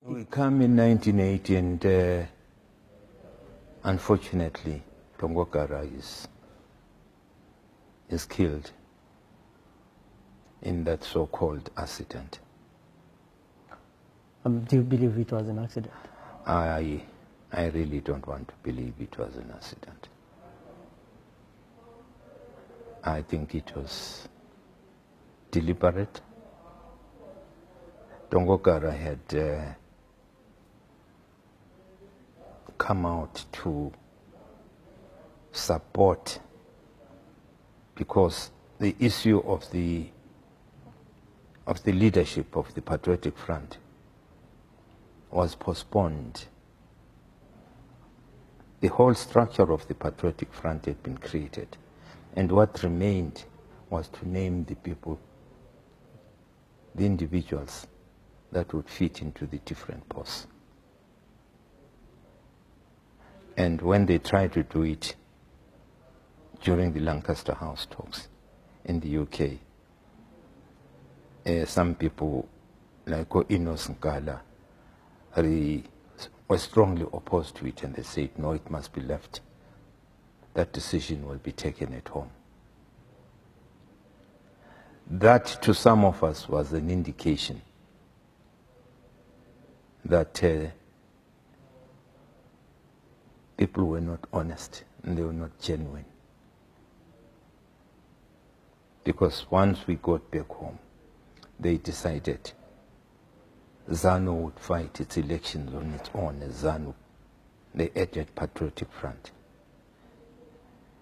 We come in 1980 and unfortunately Tongokara is killed in that so-called accident. Do you believe it was an accident? I really don't want to believe it was an accident. I think it was deliberate. Tongokara had come out to support, because the issue of the leadership of the Patriotic Front was postponed. The whole structure of the Patriotic Front had been created, and what remained was to name the people, the individuals that would fit into the different posts. And when they tried to do it during the Lancaster House talks in the UK, some people like Enos Nkala were strongly opposed to it, and they said, no, it must be left. That decision will be taken at home. That, to some of us, was an indication that people were not honest and they were not genuine. Because once we got back home, they decided ZANU would fight its elections on its own as ZANU. They added Patriotic Front.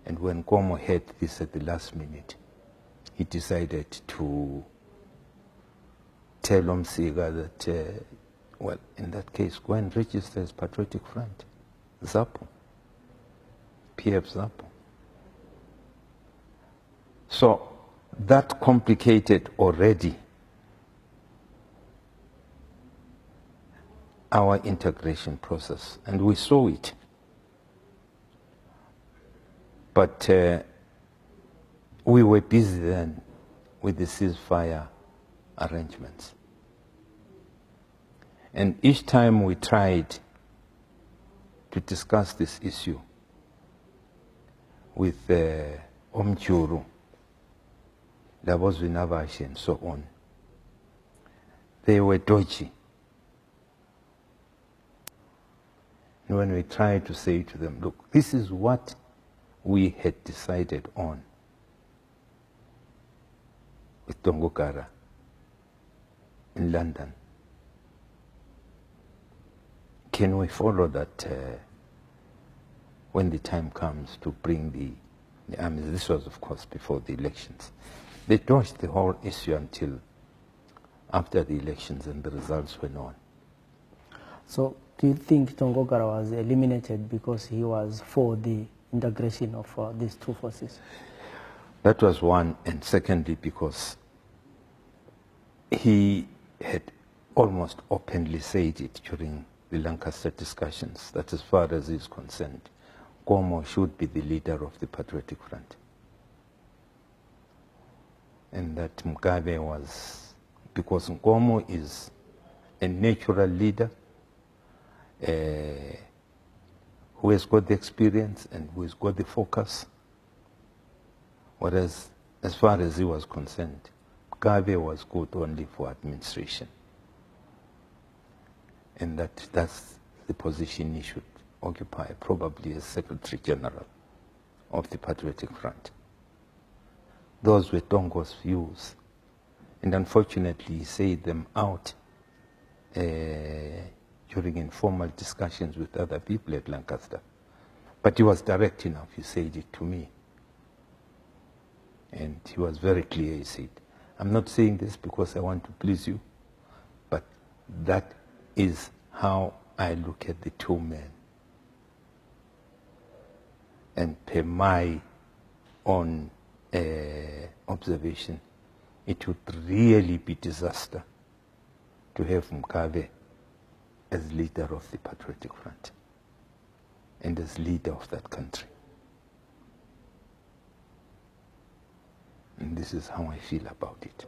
And when Nkomo heard this at the last minute, he decided to tell Umsiga that, well, in that case, go and register as Patriotic Front. ZAPU, PF ZAPU. So that complicated already our integration process, and we saw it. But we were busy then with the ceasefire arrangements. And each time we tried to discuss this issue with Omchuru, Davos Vinavashi and so on, they were dodgy. And when we tried to say to them, look, this is what we had decided on with Tongokara in London, can we follow that when the time comes to bring the armies? This was, of course, before the elections. They dodged the whole issue until after the elections and the results were known. So do you think Tongokara was eliminated because he was for the integration of these two forces? That was one, and secondly, because he had almost openly said it during the Lancaster discussions, that as far as he is concerned, Nkomo should be the leader of the Patriotic Front. And that Mugabe was, because Nkomo is a natural leader who has got the experience and who has got the focus, whereas as far as he was concerned, Mugabe was good only for administration. And that's the position he should occupy, probably as Secretary General of the Patriotic Front. Those were Tongo's views. And unfortunately, he said them out during informal discussions with other people at Lancaster. But he was direct enough, he said it to me. And he was very clear, he said, I'm not saying this because I want to please you, but that is how I look at the two men. And per my own observation, it would really be disaster to have Mugabe as leader of the Patriotic Front and as leader of that country. And this is how I feel about it.